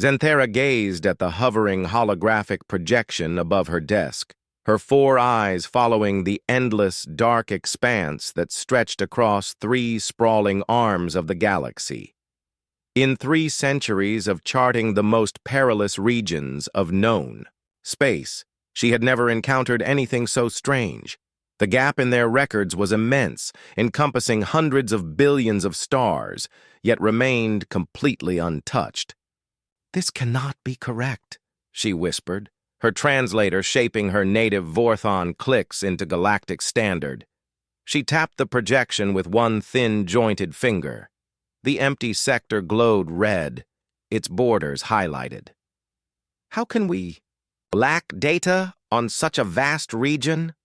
Xanthera gazed at the hovering holographic projection above her desk, her four eyes following the endless, dark expanse that stretched across three sprawling arms of the galaxy. In 3 centuries of charting the most perilous regions of known space, she had never encountered anything so strange. The gap in their records was immense, encompassing hundreds of billions of stars, yet remained completely untouched. "This cannot be correct," she whispered, her translator shaping her native Vorthon clicks into galactic standard. She tapped the projection with one thin, jointed finger. The empty sector glowed red, its borders highlighted. "How can we lack data on such a vast region?"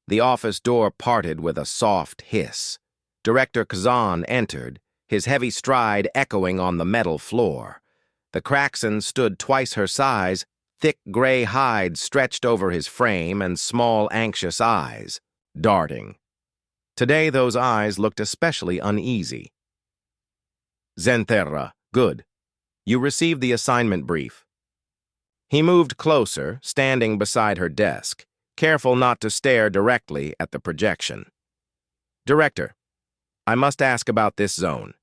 The office door parted with a soft hiss. Director Kazan entered, his heavy stride echoing on the metal floor. The Kraxan stood twice her size, thick gray hide stretched over his frame and small, anxious eyes, darting. Today those eyes looked especially uneasy. "Xanthera, good. You received the assignment brief." He moved closer, standing beside her desk, careful not to stare directly at the projection. "Director, I must ask about this zone."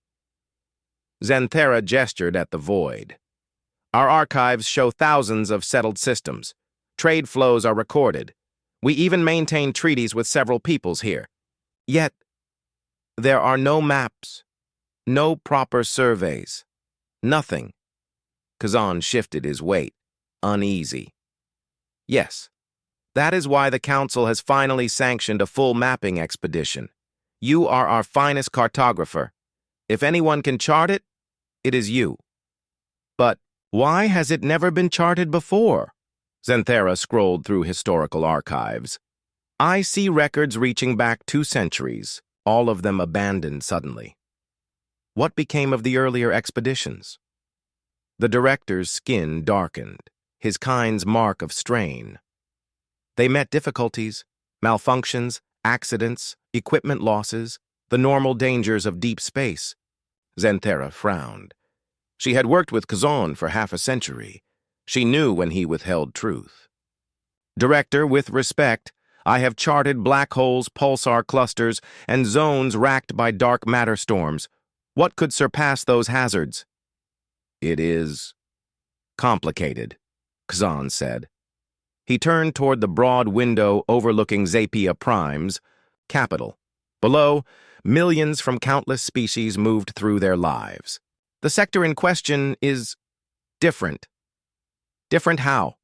Xanthera gestured at the void. "Our archives show thousands of settled systems. Trade flows are recorded. We even maintain treaties with several peoples here. Yet, there are no maps, no proper surveys, nothing." Kazan shifted his weight, uneasy. "Yes, that is why the Council has finally sanctioned a full mapping expedition. You are our finest cartographer. If anyone can chart it, it is you." "But why has it never been charted before?" Xanthera scrolled through historical archives. "I see records reaching back 2 centuries, all of them abandoned suddenly. What became of the earlier expeditions?" The director's skin darkened, his kind's mark of strain. "They met difficulties, malfunctions, accidents, equipment losses, the normal dangers of deep space." Xanthera frowned. She had worked with Kazan for half a century. She knew when he withheld truth. "Director, with respect, I have charted black holes, pulsar clusters, and zones racked by dark matter storms. What could surpass those hazards?" "It is complicated," Kazan said. He turned toward the broad window overlooking Zapia Prime's capital. Below, millions from countless species moved through their lives. The sector in question is different. Different how?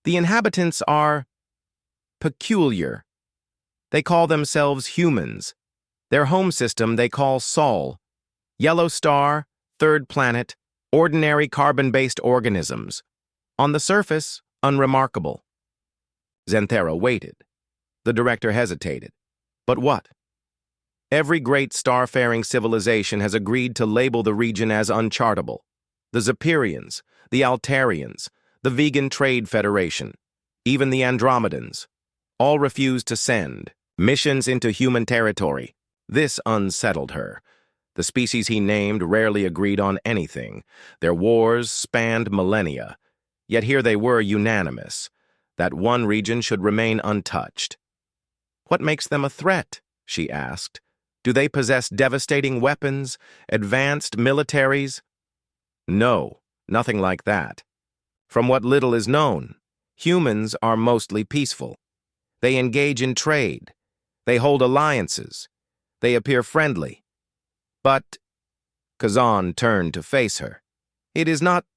The inhabitants are peculiar. They call themselves humans. Their home system they call Sol. Yellow star, third planet, ordinary carbon-based organisms. On the surface, unremarkable. Xanthera waited. The director hesitated. But what? Every great starfaring civilization has agreed to label the region as unchartable. The Zapirians, the Altarians, the Vegan Trade Federation, even the Andromedans, all refused to send missions into human territory. This unsettled her. The species he named rarely agreed on anything. Their wars spanned millennia. Yet here they were unanimous, that one region should remain untouched. "What makes them a threat?" she asked. "Do they possess devastating weapons, advanced militaries?" "No, nothing like that. From what little is known, humans are mostly peaceful. They engage in trade. They hold alliances. They appear friendly. But," Kazan turned to face her, "it is not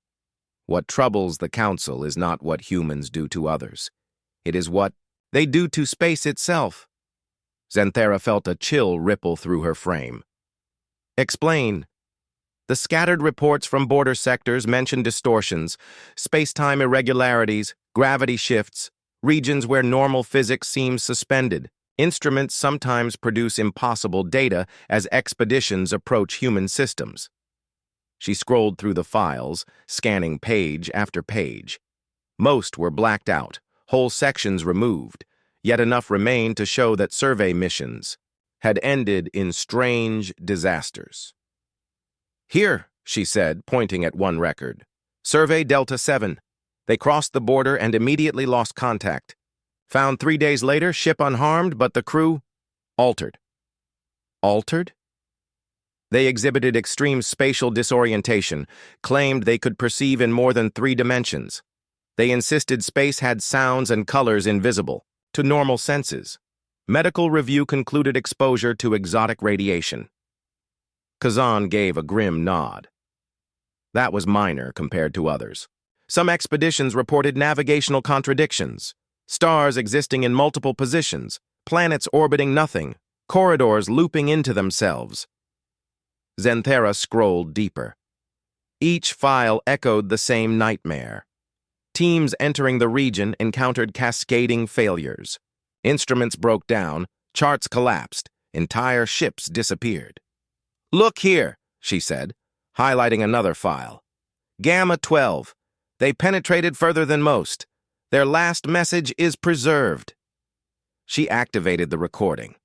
what troubles the Council is not what humans do to others. It is what they do to space itself." Xanthera felt a chill ripple through her frame. "Explain." "The scattered reports from border sectors mention distortions, space-time irregularities, gravity shifts, regions where normal physics seems suspended. Instruments sometimes produce impossible data as expeditions approach human systems." She scrolled through the files, scanning page after page. Most were blacked out, whole sections removed, yet enough remained to show that survey missions had ended in strange disasters. "Here," she said, pointing at one record, Survey Delta 7. They crossed the border and immediately lost contact. Found 3 days later, ship unharmed, but the crew altered. Altered? They exhibited extreme spatial disorientation, claimed they could perceive in more than 3 dimensions. They insisted space had sounds and colors invisible to normal senses. Medical review concluded exposure to exotic radiation. Kazan gave a grim nod. That was minor compared to others. Some expeditions reported navigational contradictions, stars existing in multiple positions, planets orbiting nothing, corridors looping into themselves. Xanthera scrolled deeper. Each file echoed the same nightmare. Teams entering the region encountered cascading failures. Instruments broke down, charts collapsed, entire ships disappeared. "Look here," she said, highlighting another file. "Gamma 12. They penetrated further than most. Their last message is preserved." She activated the recording.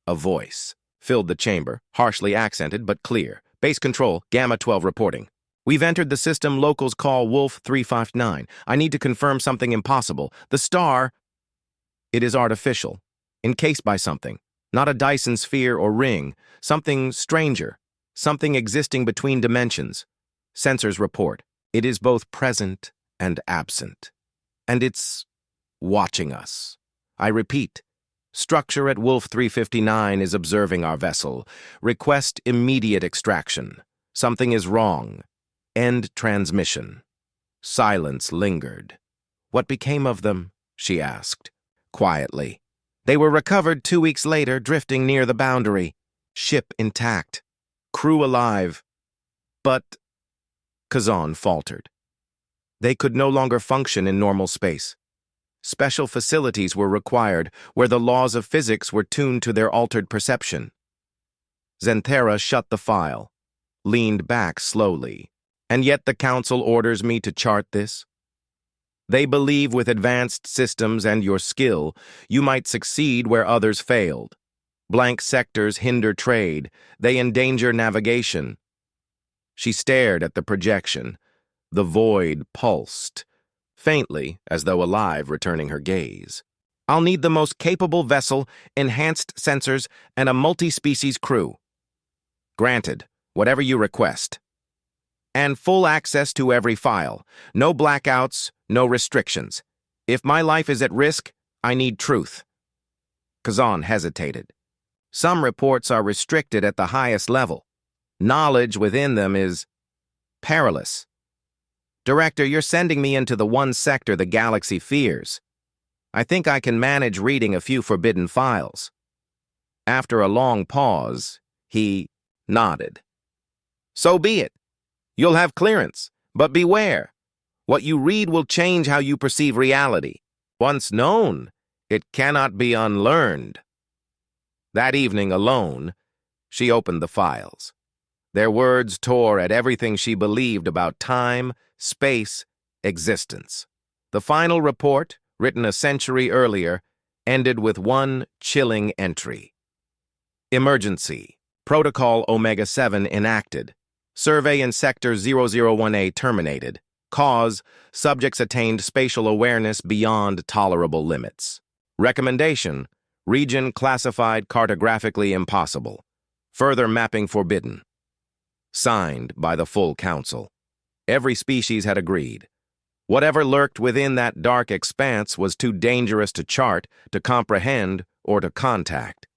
A voice filled the chamber, harshly accented but clear. "Base control, Gamma 12 reporting. We've entered the system locals call Wolf 359. I need to confirm something impossible. The star, it is artificial, encased by something, not a Dyson sphere or ring, something stranger, something existing between dimensions. Sensors report. It is both present and absent. And it's watching us. I repeat, structure at Wolf 359 is observing our vessel. Request immediate extraction. Something is wrong. End transmission." Silence lingered. "What became of them?" she asked, quietly. "They were recovered 2 weeks later, drifting near the boundary. Ship intact. Crew alive. But..." Kazan faltered. They could no longer function in normal space. Special facilities were required, where the laws of physics were tuned to their altered perception. Xanthera shut the file, leaned back slowly. "And yet the Council orders me to chart this? They believe with advanced systems and your skill, you might succeed where others failed. Blank sectors hinder trade. They endanger navigation." She stared at the projection. The void pulsed, faintly, as though alive, returning her gaze. "I'll need the most capable vessel, enhanced sensors, and a multi-species crew." "Granted, whatever you request. And full access to every file. No blackouts, no restrictions. If my life is at risk, I need truth." Kazan hesitated. "Some reports are restricted at the highest level. Knowledge within them is perilous. Director, you're sending me into the one sector the galaxy fears. I think I can manage reading a few forbidden files." After a long pause, he nodded. "So be it. You'll have clearance, but beware. What you read will change how you perceive reality. Once known, it cannot be unlearned." That evening, alone, she opened the files. Their words tore at everything she believed about time, space, existence. The final report, written a century earlier, ended with one chilling entry. "Emergency. Protocol Omega-7 enacted. Survey in Sector 001A terminated. Cause, subjects attained spatial awareness beyond tolerable limits. Recommendation, region classified cartographically impossible. Further mapping forbidden." Signed by the full council. Every species had agreed. Whatever lurked within that dark expanse was too dangerous to chart, to comprehend, or to contact.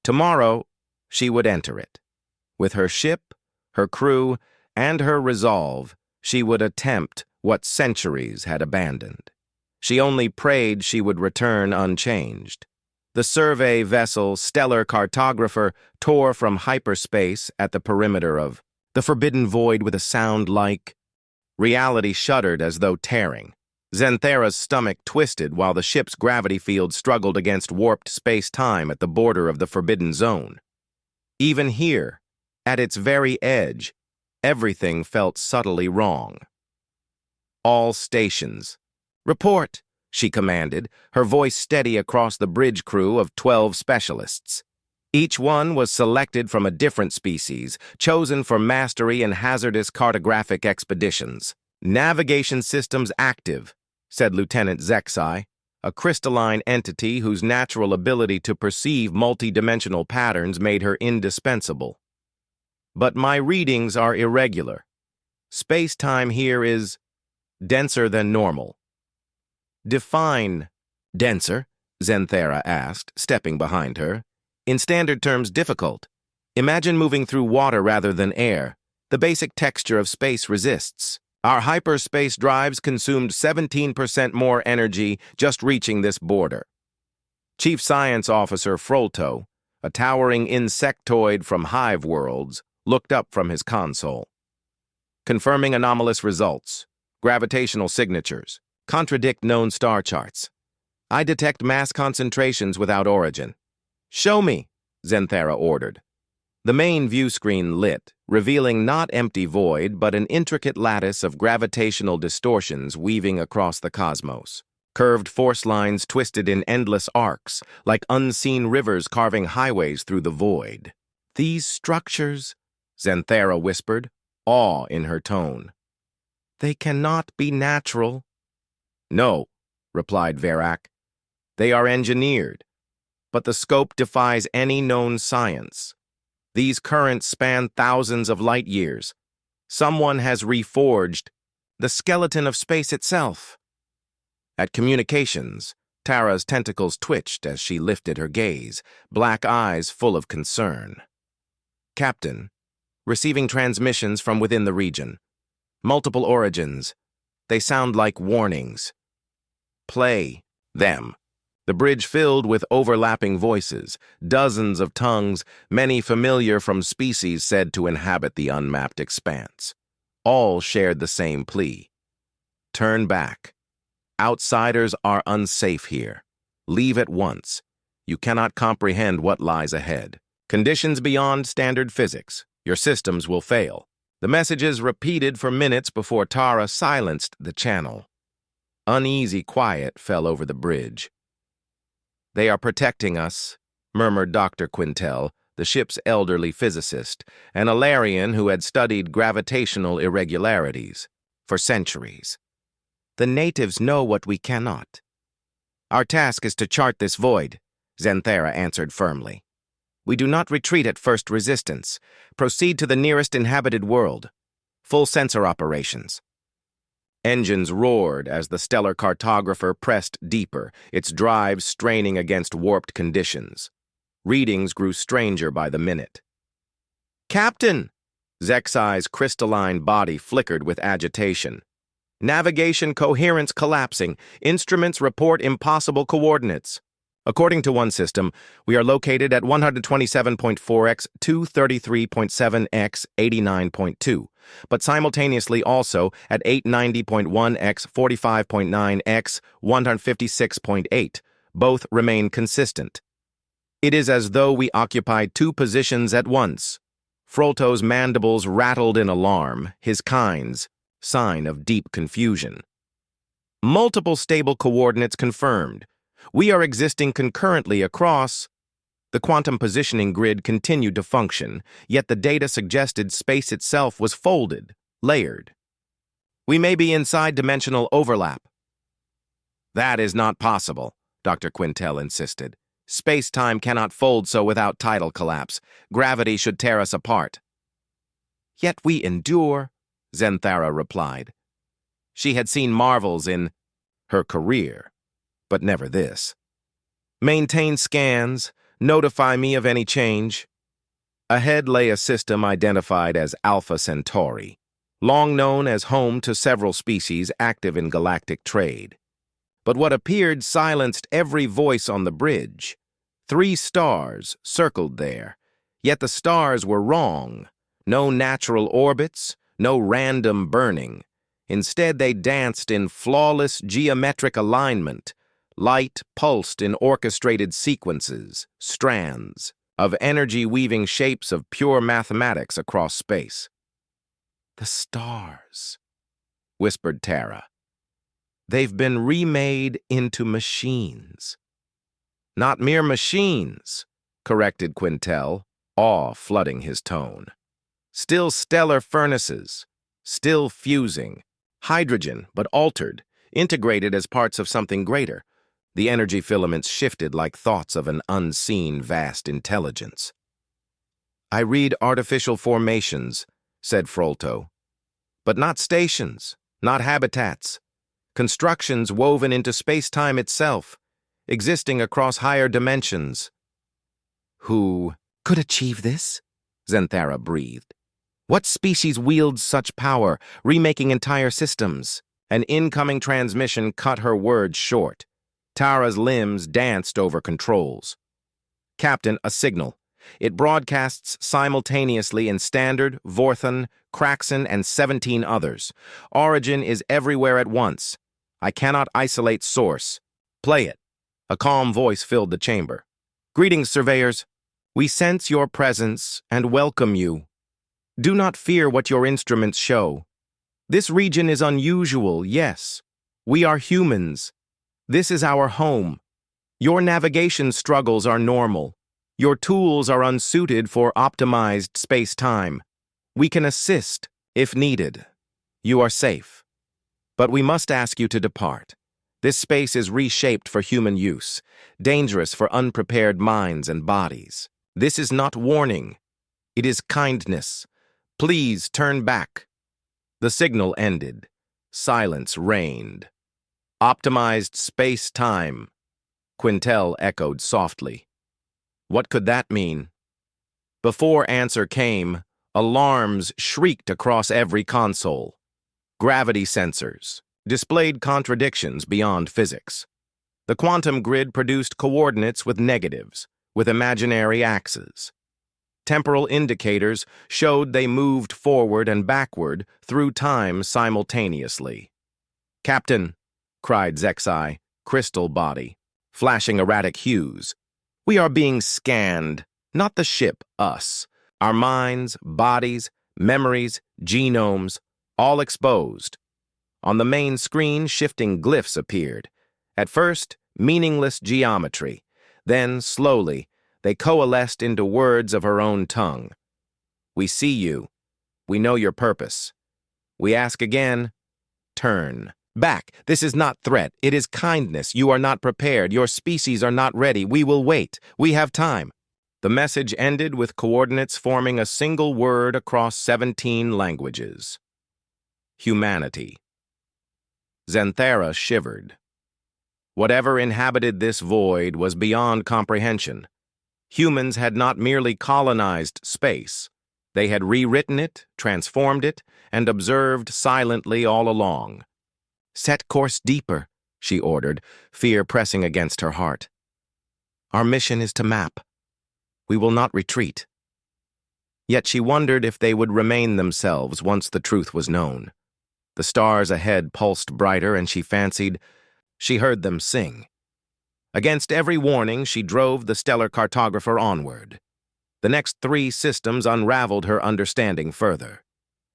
Tomorrow, she would enter it. With her ship, her crew, and her resolve, she would attempt what centuries had abandoned. She only prayed she would return unchanged. The survey vessel, stellar cartographer, tore from hyperspace at the perimeter of the forbidden void with a sound like... Reality shuddered as though tearing. Xanthera's stomach twisted while the ship's gravity field struggled against warped space-time at the border of the forbidden zone. Even here, at its very edge, everything felt subtly wrong. "All stations. Report," she commanded, her voice steady across the bridge crew of 12 specialists. Each one was selected from a different species, chosen for mastery in hazardous cartographic expeditions. Navigation systems active, said Lieutenant Zexai, a crystalline entity whose natural ability to perceive multi-dimensional patterns made her indispensable. But my readings are irregular. Space-time here is denser than normal. Define denser, Zenthera asked, stepping behind her. In standard terms, difficult. Imagine moving through water rather than air. The basic texture of space resists. Our hyperspace drives consumed 17% more energy just reaching this border. Chief Science Officer Frolto, a towering insectoid from Hive Worlds, looked up from his console. Confirming anomalous results. Gravitational signatures. Contradict known star charts. I detect mass concentrations without origin. Show me, Zenthera ordered. The main view screen lit, revealing not empty void, but an intricate lattice of gravitational distortions weaving across the cosmos. Curved force lines twisted in endless arcs, like unseen rivers carving highways through the void. These structures, Zenthera whispered, awe in her tone. They cannot be natural. No, replied Verak. They are engineered, but the scope defies any known science. These currents span thousands of light years. Someone has reforged the skeleton of space itself. At communications, Tara's tentacles twitched as she lifted her gaze, black eyes full of concern. Captain, receiving transmissions from within the region. Multiple origins. They sound like warnings. Play them. The bridge filled with overlapping voices, dozens of tongues, many familiar from species said to inhabit the unmapped expanse. All shared the same plea. Turn back. Outsiders are unsafe here. Leave at once. You cannot comprehend what lies ahead. Conditions beyond standard physics. Your systems will fail. The messages repeated for minutes before Tara silenced the channel. Uneasy quiet fell over the bridge. They are protecting us, murmured Dr. Quintel, the ship's elderly physicist, an Alarian who had studied gravitational irregularities for centuries. The natives know what we cannot. Our task is to chart this void, Zenthera answered firmly. We do not retreat at first resistance. Proceed to the nearest inhabited world. Full sensor operations. Engines roared as the stellar cartographer pressed deeper, its drives straining against warped conditions. Readings grew stranger by the minute. Captain! Zexai's crystalline body flickered with agitation. Navigation coherence collapsing. Instruments report impossible coordinates. According to one system, we are located at 127.4x, 233.7x, 89.2, but simultaneously also at 890.1x, 45.9x, 156.8. Both remain consistent. It is as though we occupied two positions at once. Frolto's mandibles rattled in alarm, his kind's sign of deep confusion. Multiple stable coordinates confirmed. We are existing concurrently across. The quantum positioning grid continued to function, yet the data suggested space itself was folded, layered. We may be inside dimensional overlap. That is not possible, Dr. Quintel insisted. Space-time cannot fold so without tidal collapse. Gravity should tear us apart. Yet we endure, Zenthera replied. She had seen marvels in her career, but never this. Maintain scans, notify me of any change. Ahead lay a system identified as Alpha Centauri, long known as home to several species active in galactic trade. But what appeared silenced every voice on the bridge. 3 stars circled there, yet the stars were wrong. No natural orbits, no random burning. Instead, they danced in flawless geometric alignment. Light pulsed in orchestrated sequences, strands, of energy-weaving shapes of pure mathematics across space. The stars, whispered Tara. They've been remade into machines. Not mere machines, corrected Quintel, awe flooding his tone. Still stellar furnaces, still fusing, Hydrogen, but altered, integrated as parts of something greater. The energy filaments shifted like thoughts of an unseen vast intelligence. "I read artificial formations," said Frolto. "But not stations, not habitats. Constructions woven into space-time itself, existing across higher dimensions." "Who could achieve this?" Xanthara breathed. "What species wields such power, remaking entire systems?" An incoming transmission cut her words short. Tara's limbs danced over controls. "Captain, a signal. It broadcasts simultaneously in Standard, Vorthon, Kraxon, and 17 others. Origin is everywhere at once. I cannot isolate source. Play it." A calm voice filled the chamber. "Greetings, surveyors. We sense your presence and welcome you. Do not fear what your instruments show. This region is unusual, yes. We are humans. This is our home. Your navigation struggles are normal. Your tools are unsuited for optimized space-time. We can assist, if needed. You are safe. But we must ask you to depart. This space is reshaped for human use, dangerous for unprepared minds and bodies. This is not warning. It is kindness. Please turn back." The signal ended. Silence reigned. "Optimized space-time," Quintel echoed softly. What could that mean? Before answer came, alarms shrieked across every console. Gravity sensors displayed contradictions beyond physics. The quantum grid produced coordinates with negatives, with imaginary axes. Temporal indicators showed they moved forward and backward through time simultaneously. "Captain," cried Zexai, crystal body, flashing erratic hues. "We are being scanned, not the ship, us. Our minds, bodies, memories, genomes, all exposed." On the main screen, shifting glyphs appeared. At first, meaningless geometry. Then, slowly, they coalesced into words of her own tongue. "We see you. We know your purpose. We ask again, turn back. This is not threat. It is kindness. You are not prepared. Your species are not ready. We will wait. We have time." The message ended with coordinates forming a single word across 17 languages. Humanity. Xanthara shivered. Whatever inhabited this void was beyond comprehension. Humans had not merely colonized space. They had rewritten it, transformed it, and observed silently all along. "Set course deeper," she ordered, fear pressing against her heart. "Our mission is to map. We will not retreat." Yet she wondered if they would remain themselves once the truth was known. The stars ahead pulsed brighter, and she fancied she heard them sing. Against every warning, she drove the stellar cartographer onward. The next 3 systems unraveled her understanding further.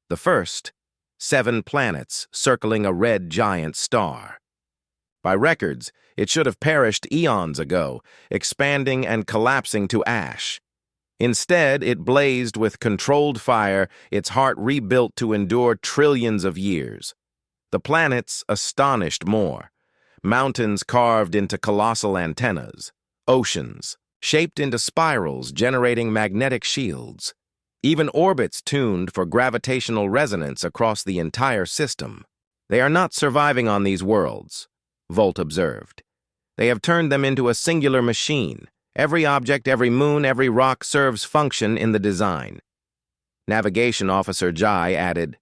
The first, 7 planets circling a red giant star. By records, it should have perished eons ago, expanding and collapsing to ash. Instead, it blazed with controlled fire, its heart rebuilt to endure trillions of years. The planets astonished more. Mountains carved into colossal antennas. Oceans, shaped into spirals generating magnetic shields. Even orbits tuned for gravitational resonance across the entire system. "They are not surviving on these worlds," Volt observed. "They have turned them into a singular machine. Every object, every moon, every rock serves function in the design." Navigation Officer Jai added,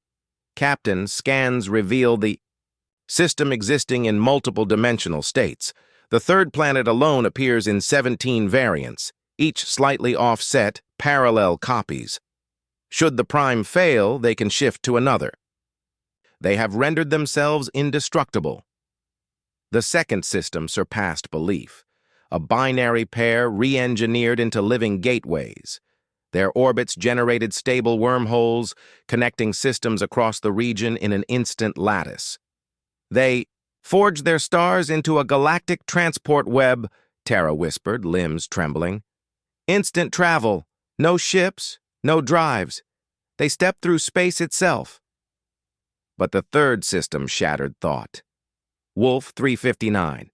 "Captain, scans reveal the system existing in multiple dimensional states. The third planet alone appears in 17 variants, each slightly offset, parallel copies. Should the prime fail, they can shift to another. They have rendered themselves indestructible." The second system surpassed belief. A binary pair re-engineered into living gateways. Their orbits generated stable wormholes, connecting systems across the region in an instant lattice. "They forged their stars into a galactic transport web," Tara whispered, limbs trembling. "Instant travel, no ships, no drives. They stepped through space itself." But the third system shattered thought. Wolf 359.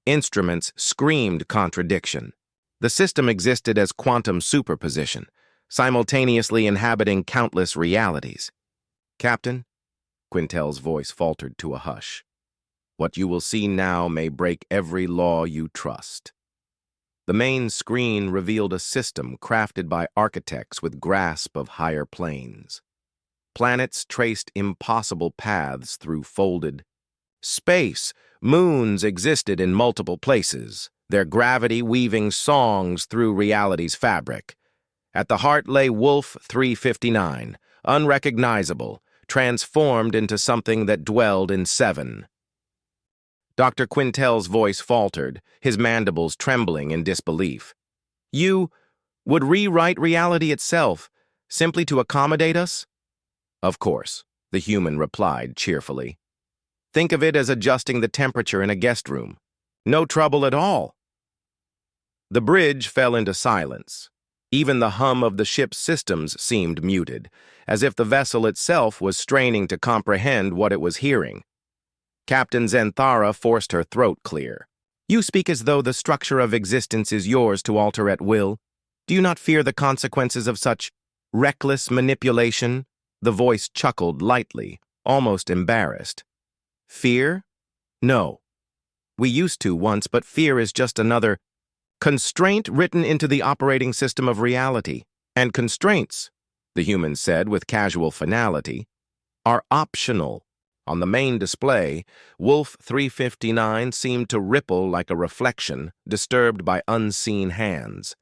Instruments screamed contradiction. The system existed as quantum superposition, simultaneously inhabiting countless realities. "Captain," Quintel's voice faltered to a hush, "what you will see now may break every law you trust." The main screen revealed a system crafted by architects with grasp of higher planes. Planets traced impossible paths through folded space. Moons existed in multiple places, their gravity weaving songs through reality's fabric. At the heart lay Wolf 359, unrecognizable, transformed into something that dwelled in 7. Dr. Quintel's voice faltered, his mandibles trembling in disbelief. "You would rewrite reality itself, simply to accommodate us?" "Of course," the human replied cheerfully. "Think of it as adjusting the temperature in a guest room. No trouble at all." The bridge fell into silence. Even the hum of the ship's systems seemed muted, as if the vessel itself was straining to comprehend what it was hearing. Captain Zenthara forced her throat clear. "You speak as though the structure of existence is yours to alter at will. Do you not fear the consequences of such reckless manipulation?" The voice chuckled lightly, almost embarrassed. "Fear? No. We used to once, but fear is just another constraint written into the operating system of reality. And constraints," the human said with casual finality, "are optional." On the main display, Wolf 359 seemed to ripple like a reflection, disturbed by unseen hands.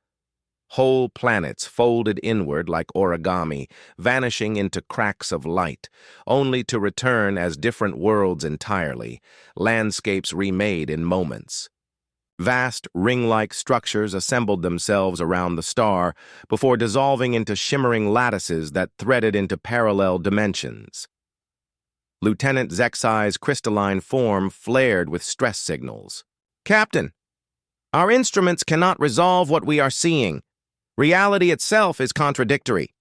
Whole planets folded inward like origami, vanishing into cracks of light, only to return as different worlds entirely, landscapes remade in moments. Vast, ring-like structures assembled themselves around the star before dissolving into shimmering lattices that threaded into parallel dimensions. Lieutenant Zexai's crystalline form flared with stress signals. "Captain, our instruments cannot resolve what we are seeing. Reality itself is contradictory.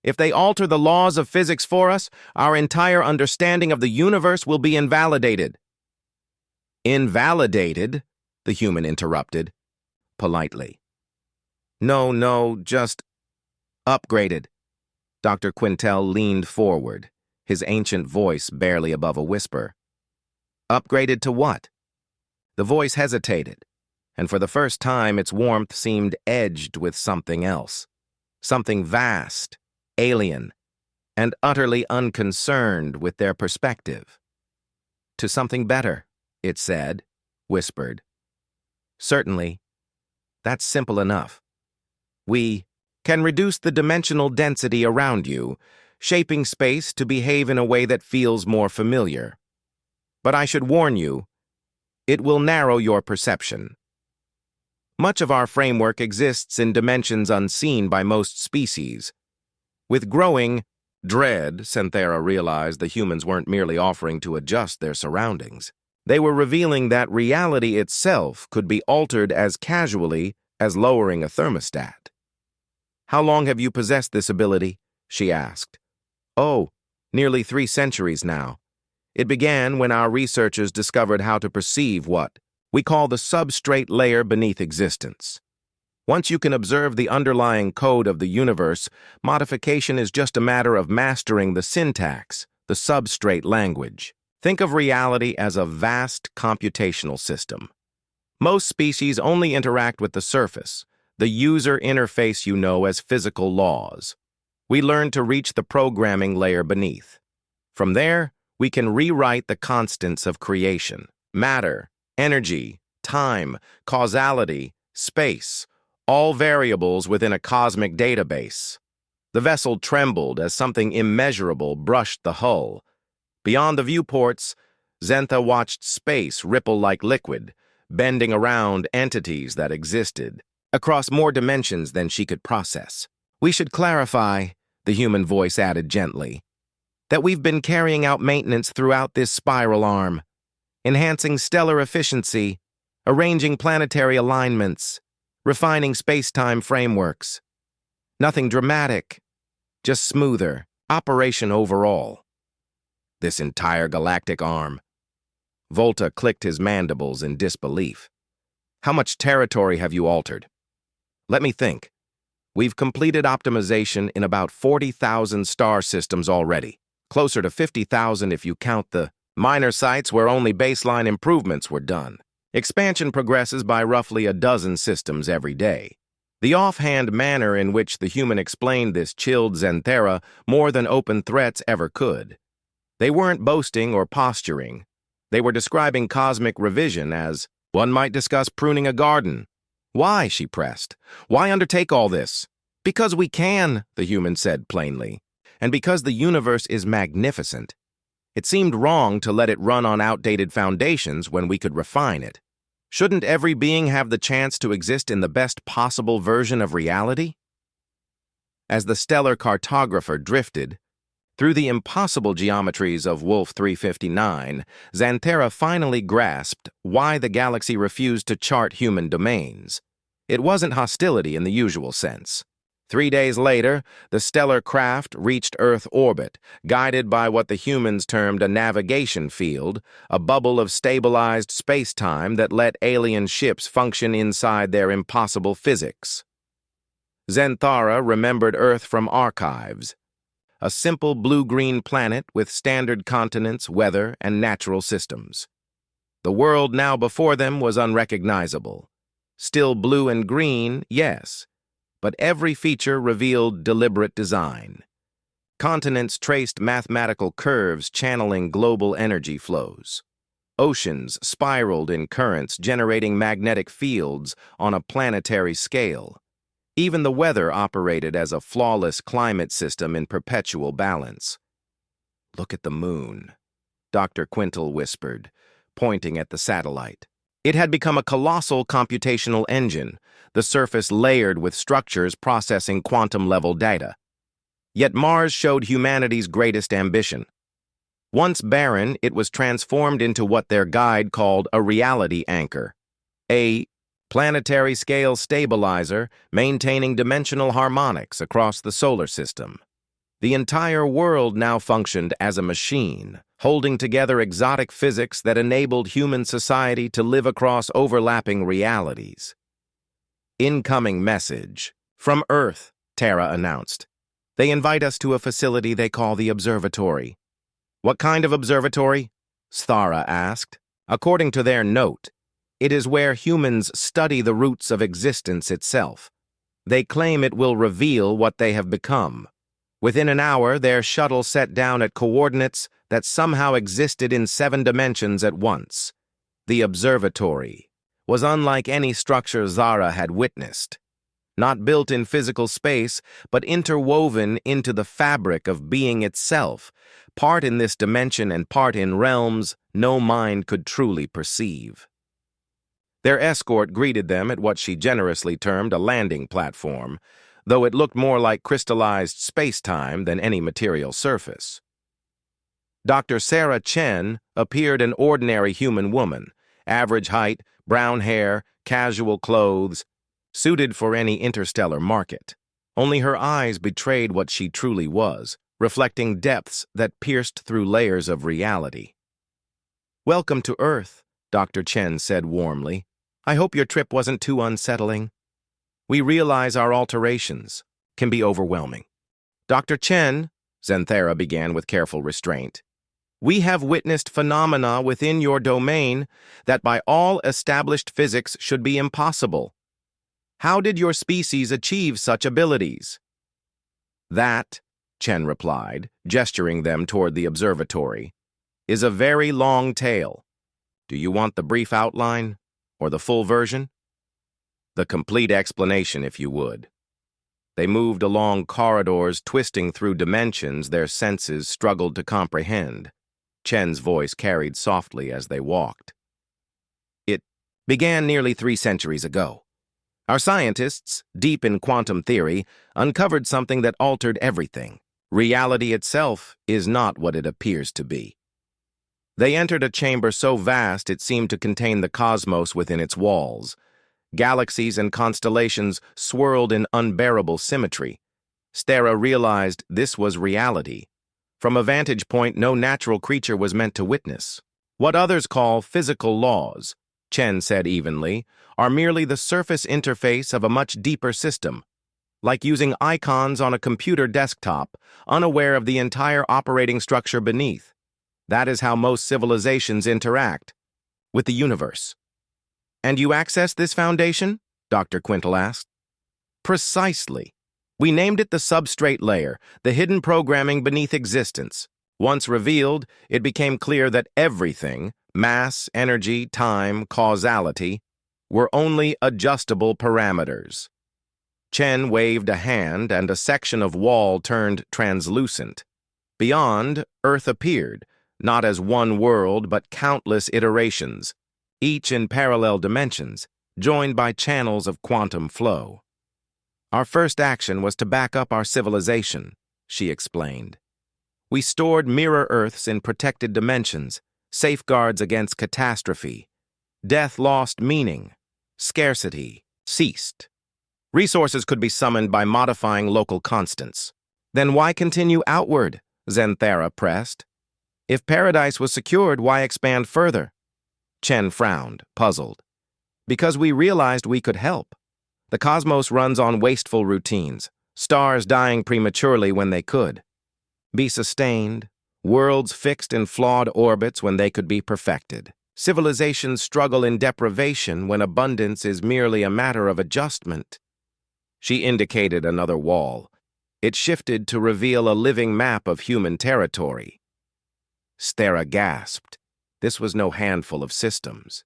If they alter the laws of physics for us, our entire understanding of the universe will be invalidated." "Invalidated?" the human interrupted, politely. No, just upgraded." Dr. Quintel leaned forward, his ancient voice barely above a whisper. "Upgraded to what?" The voice hesitated, and for the first time its warmth seemed edged with something else. Something vast, alien, and utterly unconcerned with their perspective. "To something better," it said, whispered. "Certainly. That's simple enough. We can reduce the dimensional density around you, shaping space to behave in a way that feels more familiar. But I should warn you, it will narrow your perception. Much of our framework exists in dimensions unseen by most species. With growing dread, Zenthara realized the humans weren't merely offering to adjust their surroundings. They were revealing that reality itself could be altered as casually as lowering a thermostat. "How long have you possessed this ability?" she asked. "Oh, nearly 3 centuries now. It began when our researchers discovered how to perceive what we call the substrate layer beneath existence. Once you can observe the underlying code of the universe, modification is just a matter of mastering the syntax, the substrate language. Think of reality as a vast computational system. Most species only interact with the surface, the user interface you know as physical laws. We learn to reach the programming layer beneath. From there, we can rewrite the constants of creation: matter, energy, time, causality, space, all variables within a cosmic database. The vessel trembled as something immeasurable brushed the hull. Beyond the viewports, Zentha watched space ripple like liquid, bending around entities that existed, across more dimensions than she could process. "We should clarify," the human voice added gently, "that we've been carrying out maintenance throughout this spiral arm, enhancing stellar efficiency, arranging planetary alignments, refining space-time frameworks. Nothing dramatic, just smoother operation overall." This entire galactic arm. Volta clicked his mandibles in disbelief. How much territory have you altered? Let me think. We've completed optimization in about 40,000 star systems already, closer to 50,000 if you count the minor sites where only baseline improvements were done. Expansion progresses by roughly a dozen systems every day. The offhand manner in which the human explained this chilled Xanthera more than open threats ever could. They weren't boasting or posturing. They were describing cosmic revision as, one might discuss pruning a garden. Why, she pressed. Why undertake all this? Because we can, the human said plainly, and because the universe is magnificent. It seemed wrong to let it run on outdated foundations when we could refine it. Shouldn't every being have the chance to exist in the best possible version of reality? As the stellar cartographer drifted, through the impossible geometries of Wolf 359, Xanthera finally grasped why the galaxy refused to chart human domains. It wasn't hostility in the usual sense. 3 days later, the stellar craft reached Earth orbit, guided by what the humans termed a navigation field, a bubble of stabilized space-time that let alien ships function inside their impossible physics. Xanthara remembered Earth from archives, a simple blue-green planet with standard continents, weather, and natural systems. The world now before them was unrecognizable. Still blue and green, yes, but every feature revealed deliberate design. Continents traced mathematical curves channeling global energy flows. Oceans spiraled in currents generating magnetic fields on a planetary scale. Even the weather operated as a flawless climate system in perpetual balance. Look at the moon, Dr. Quintal whispered, pointing at the satellite. It had become a colossal computational engine, the surface layered with structures processing quantum-level data. Yet Mars showed humanity's greatest ambition. Once barren, it was transformed into what their guide called a reality anchor, a planetary-scale stabilizer maintaining dimensional harmonics across the solar system. The entire world now functioned as a machine, holding together exotic physics that enabled human society to live across overlapping realities. Incoming message. From Earth, Terra announced. They invite us to a facility they call the observatory. What kind of observatory? Sthara asked. According to their note, it is where humans study the roots of existence itself. They claim it will reveal what they have become. Within an hour, their shuttle set down at coordinates that somehow existed in 7 dimensions at once. The observatory was unlike any structure Zara had witnessed. Not built in physical space, but interwoven into the fabric of being itself, part in this dimension and part in realms no mind could truly perceive. Their escort greeted them at what she generously termed a landing platform, though it looked more like crystallized space-time than any material surface. Dr. Sarah Chen appeared an ordinary human woman, average height, brown hair, casual clothes, suited for any interstellar market. Only her eyes betrayed what she truly was, reflecting depths that pierced through layers of reality. "Welcome to Earth," Dr. Chen said warmly. "I hope your trip wasn't too unsettling. We realize our alterations can be overwhelming." "Dr. Chen," Xanthera began with careful restraint, "we have witnessed phenomena within your domain that by all established physics should be impossible. How did your species achieve such abilities?" "That," Chen replied, gesturing them toward the observatory, "is a very long tale. Do you want the brief outline, or the full version?" "The complete explanation, if you would." They moved along corridors, twisting through dimensions their senses struggled to comprehend. Chen's voice carried softly as they walked. "It began nearly 3 centuries ago. Our scientists, deep in quantum theory, uncovered something that altered everything. Reality itself is not what it appears to be. They entered a chamber so vast it seemed to contain the cosmos within its walls. Galaxies and constellations swirled in unbearable symmetry. Stera realized this was reality, from a vantage point no natural creature was meant to witness. What others call physical laws, Chen said evenly, are merely the surface interface of a much deeper system, like using icons on a computer desktop, unaware of the entire operating structure beneath. That is how most civilizations interact with the universe. And you access this foundation? Dr. Quintal asked. Precisely. We named it the substrate layer, the hidden programming beneath existence. Once revealed, it became clear that everything, mass, energy, time, causality, were only adjustable parameters. Chen waved a hand and a section of wall turned translucent. Beyond, Earth appeared, not as one world but countless iterations, each in parallel dimensions, joined by channels of quantum flow. Our first action was to back up our civilization, she explained. We stored mirror Earths in protected dimensions, safeguards against catastrophe. Death lost meaning. Scarcity ceased. Resources could be summoned by modifying local constants. Then why continue outward? Xanthara pressed. If paradise was secured, why expand further? Chen frowned, puzzled. Because we realized we could help. The cosmos runs on wasteful routines, stars dying prematurely when they could be sustained, worlds fixed in flawed orbits when they could be perfected. Civilizations struggle in deprivation when abundance is merely a matter of adjustment. She indicated another wall. It shifted to reveal a living map of human territory. Stera gasped. This was no handful of systems.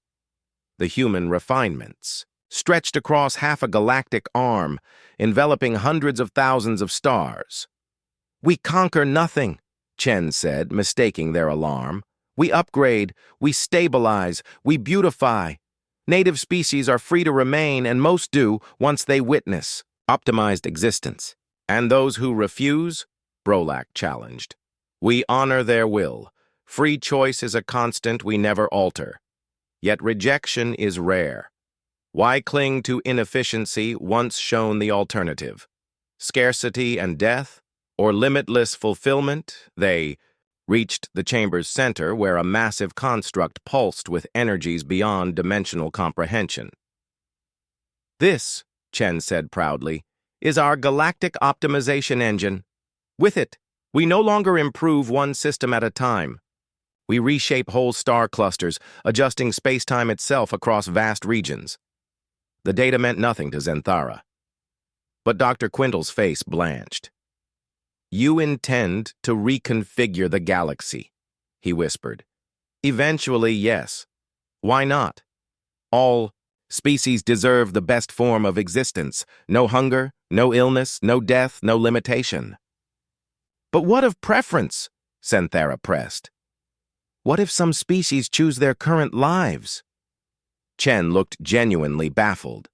The human refinements, stretched across half a galactic arm, enveloping hundreds of thousands of stars. We conquer nothing, Chen said, mistaking their alarm. We upgrade, we stabilize, we beautify. Native species are free to remain, and most do once they witness optimized existence. And those who refuse, Brolac challenged. We honor their will. Free choice is a constant we never alter. Yet rejection is rare. Why cling to inefficiency once shown the alternative? Scarcity and death, or limitless fulfillment? They reached the chamber's center where a massive construct pulsed with energies beyond dimensional comprehension. This, Chen said proudly, is our galactic optimization engine. With it, we no longer improve one system at a time. We reshape whole star clusters, adjusting space-time itself across vast regions. The data meant nothing to Xanthara. But Dr. Quintal's face blanched. You intend to reconfigure the galaxy, he whispered. Eventually, yes. Why not? All species deserve the best form of existence. No hunger, no illness, no death, no limitation. But what of preference? Xanthara pressed. What if some species choose their current lives? Chen looked genuinely baffled.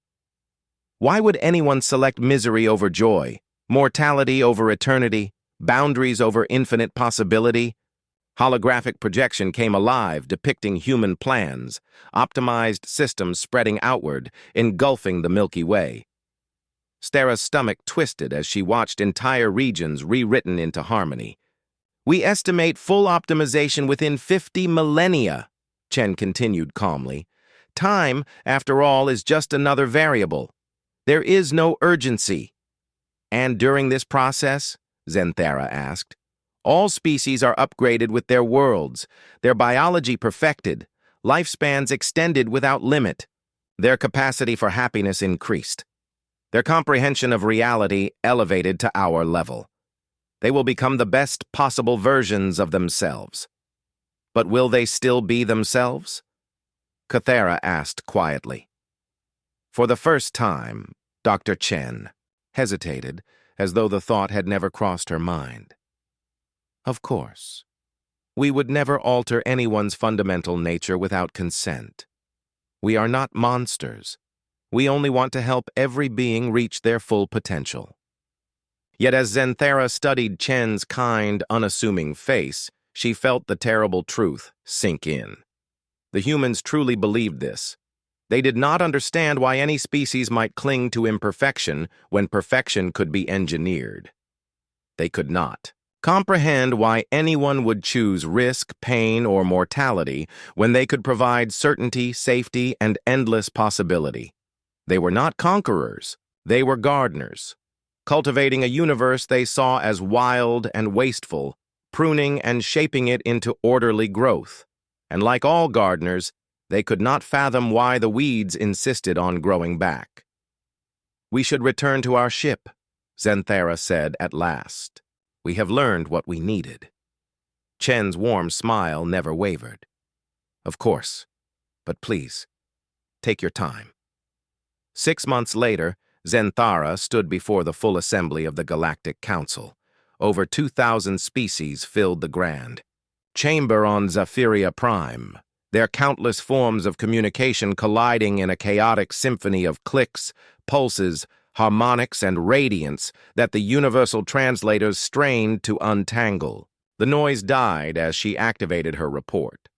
Why would anyone select misery over joy, mortality over eternity, boundaries over infinite possibility? Holographic projection came alive, depicting human plans, optimized systems spreading outward, engulfing the Milky Way. Stera's stomach twisted as she watched entire regions rewritten into harmony. We estimate full optimization within 50 millennia, Chen continued calmly. Time, after all, is just another variable. There is no urgency. And during this process, Xanthara asked, all species are upgraded with their worlds, their biology perfected, lifespans extended without limit, their capacity for happiness increased, their comprehension of reality elevated to our level. They will become the best possible versions of themselves. But will they still be themselves? Cathera asked quietly. For the first time, Dr. Chen hesitated, as though the thought had never crossed her mind. Of course. We would never alter anyone's fundamental nature without consent. We are not monsters. We only want to help every being reach their full potential. Yet as Xanthara studied Chen's kind, unassuming face, she felt the terrible truth sink in. The humans truly believed this. They did not understand why any species might cling to imperfection when perfection could be engineered. They could not. Comprehend why anyone would choose risk, pain, or mortality when they could provide certainty, safety, and endless possibility. They were not conquerors, they were gardeners, cultivating a universe they saw as wild and wasteful, pruning and shaping it into orderly growth. And like all gardeners, they could not fathom why the weeds insisted on growing back. "We should return to our ship," Xanthera said at last. "We have learned what we needed." Chen's warm smile never wavered. "Of course, but please, take your time." 6 months later, Xanthara stood before the full assembly of the Galactic Council. Over 2,000 species filled the grand chamber on Zephyria Prime, their countless forms of communication colliding in a chaotic symphony of clicks, pulses, harmonics, and radiance that the universal translators strained to untangle. The noise died as she activated her report.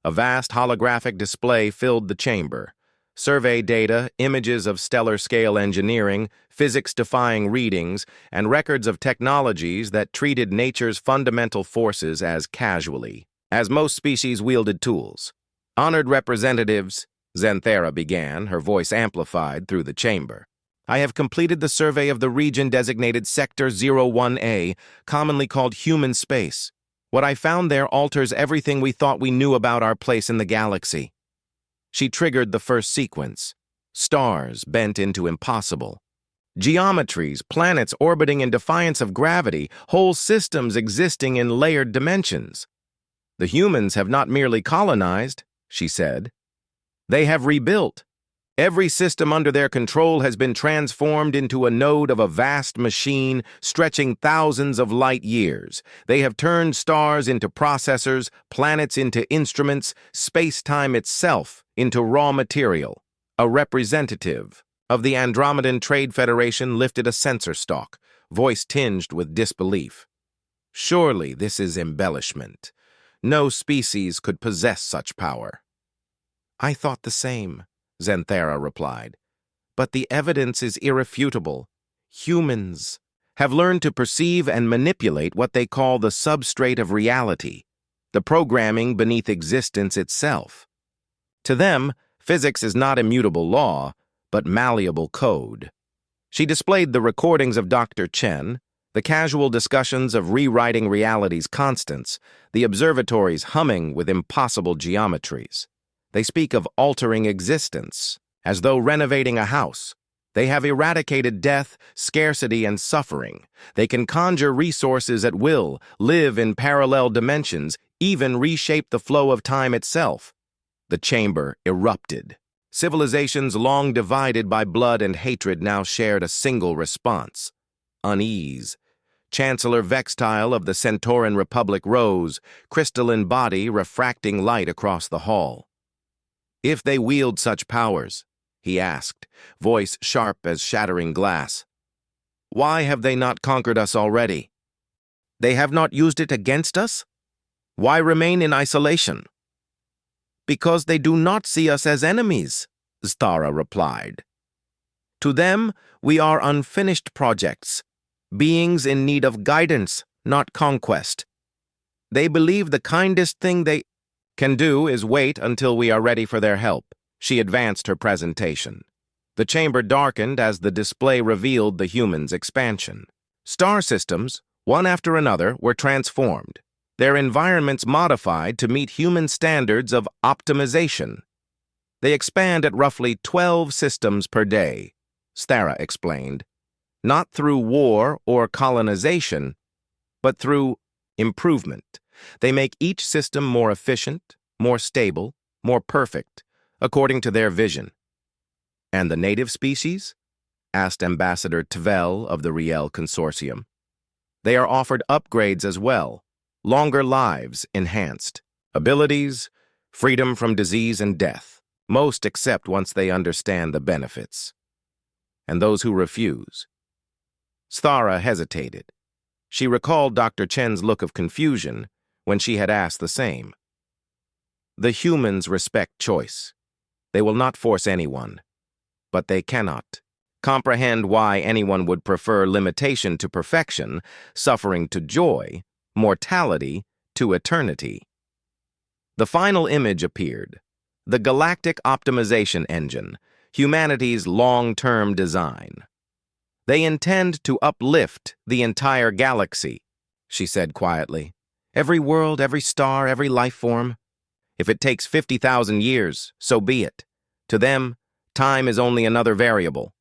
A vast holographic display filled the chamber. Survey data, images of stellar-scale engineering, physics-defying readings, and records of technologies that treated nature's fundamental forces as casually, as most species wielded tools. "Honored representatives," Xanthera began, her voice amplified through the chamber. "I have completed the survey of the region designated Sector 01A, commonly called human space. What I found there alters everything we thought we knew about our place in the galaxy." She triggered the first sequence. Stars bent into impossible. Geometries, planets orbiting in defiance of gravity, whole systems existing in layered dimensions. "The humans have not merely colonized," she said. "They have rebuilt. Every system under their control has been transformed into a node of a vast machine stretching thousands of light years. They have turned stars into processors, planets into instruments, space-time itself into raw material." A representative of the Andromedan Trade Federation lifted a censer stalk, voice tinged with disbelief. "Surely this is embellishment. No species could possess such power." "I thought the same," Xanthera replied. "But the evidence is irrefutable. Humans have learned to perceive and manipulate what they call the substrate of reality, the programming beneath existence itself. To them, physics is not immutable law, but malleable code." She displayed the recordings of Dr. Chen, the casual discussions of rewriting reality's constants, the observatories humming with impossible geometries. They speak of altering existence, as though renovating a house. They have eradicated death, scarcity, and suffering. They can conjure resources at will, live in parallel dimensions, even reshape the flow of time itself. The chamber erupted. Civilizations long divided by blood and hatred now shared a single response: unease. Chancellor Vextile of the Centauran Republic rose, crystalline body refracting light across the hall. "If they wield such powers," he asked, voice sharp as shattering glass, "why have they not conquered us already? They have not used it against us? Why remain in isolation?" "Because they do not see us as enemies," Stara replied. "To them, we are unfinished projects, beings in need of guidance, not conquest. They believe the kindest thing they can do is wait until we are ready for their help." She advanced her presentation. The chamber darkened as the display revealed the humans' expansion. Star systems, one after another, were transformed, their environments modified to meet human standards of optimization. "They expand at roughly 12 systems per day," Stara explained, "not through war or colonization, but through improvement. They make each system more efficient, more stable, more perfect, according to their vision." "And the native species?" asked Ambassador Tvel of the Riel Consortium. "They are offered upgrades as well, longer lives enhanced, abilities, freedom from disease and death. Most accept once they understand the benefits." "And those who refuse?" Sthara hesitated. She recalled Dr. Chen's look of confusion when she had asked the same. "The humans respect choice. They will not force anyone, but they cannot comprehend why anyone would prefer limitation to perfection, suffering to joy, mortality to eternity. The final image appeared. The Galactic Optimization Engine, humanity's long-term design. They intend to uplift the entire galaxy, she said quietly. Every world, every star, every life form. If it takes 50,000 years, so be it. To them, time is only another variable.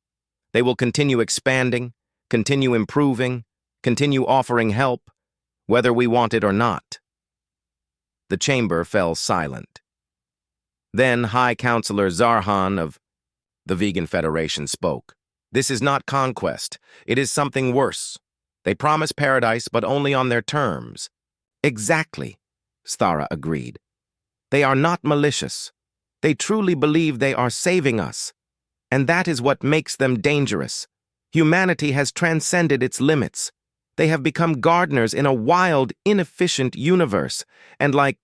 They will continue expanding, continue improving, continue offering help, whether we want it or not. The chamber fell silent. Then High Counselor Zarhan of the Vegan Federation spoke. This is not conquest. It is something worse. They promise paradise, but only on their terms. Exactly, Sthara agreed. They are not malicious. They truly believe they are saving us. And that is what makes them dangerous. Humanity has transcended its limits. They have become gardeners in a wild, inefficient universe. And like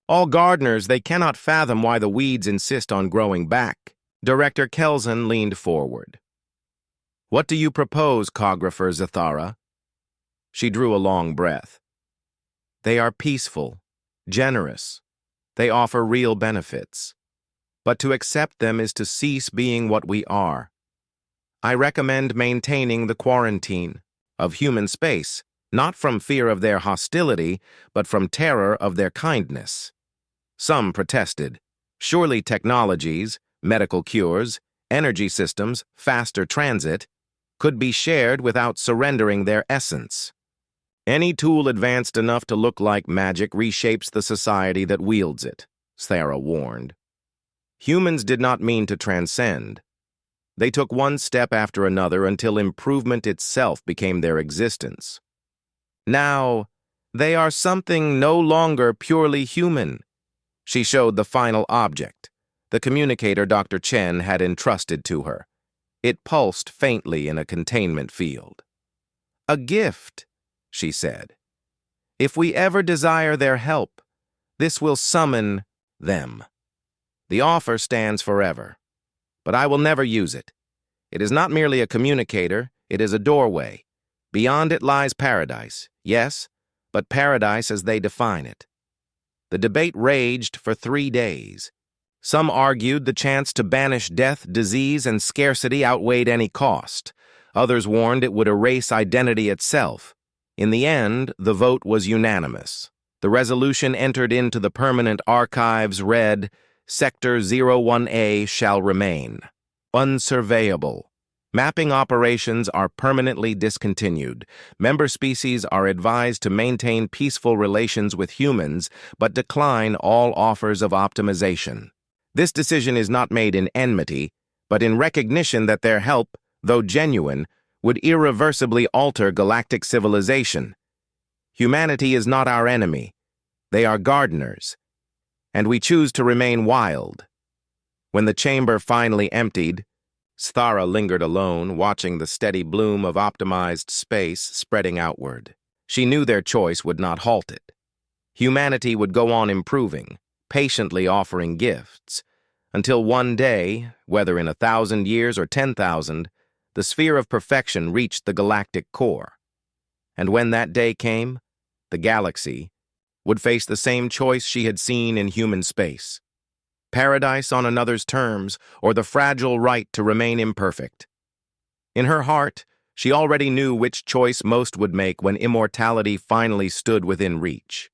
all gardeners, they cannot fathom why the weeds insist on growing back. Director Kelson leaned forward. What do you propose, Cographer Zathara? She drew a long breath. They are peaceful, generous. They offer real benefits. But to accept them is to cease being what we are. I recommend maintaining the quarantine of human space, not from fear of their hostility, but from terror of their kindness. Some protested. Surely technologies, medical cures, energy systems, faster transit, could be shared without surrendering their essence. Any tool advanced enough to look like magic reshapes the society that wields it, Sthara warned. Humans did not mean to transcend. They took one step after another until improvement itself became their existence. Now, they are something no longer purely human. She showed the final object, the communicator Dr. Chen had entrusted to her. It pulsed faintly in a containment field. A gift, she said. If we ever desire their help, this will summon them. The offer stands forever, but I will never use it. It is not merely a communicator, it is a doorway. Beyond it lies paradise, yes, but paradise as they define it. The debate raged for 3 days. Some argued the chance to banish death, disease, and scarcity outweighed any cost. Others warned it would erase identity itself. In the end, the vote was unanimous. The resolution entered into the permanent archives read, Sector 01A shall remain. Unsurveyable. Mapping operations are permanently discontinued. Member species are advised to maintain peaceful relations with humans, but decline all offers of optimization. This decision is not made in enmity, but in recognition that their help, though genuine, would irreversibly alter galactic civilization. Humanity is not our enemy. They are gardeners, and we choose to remain wild. When the chamber finally emptied, Sthara lingered alone, watching the steady bloom of optimized space spreading outward. She knew their choice would not halt it. Humanity would go on improving, patiently offering gifts, until one day, whether in 1,000 years or 10,000, the sphere of perfection reached the galactic core. And when that day came, the galaxy would face the same choice she had seen in human space. Paradise on another's terms, or the fragile right to remain imperfect. In her heart, she already knew which choice most would make when immortality finally stood within reach.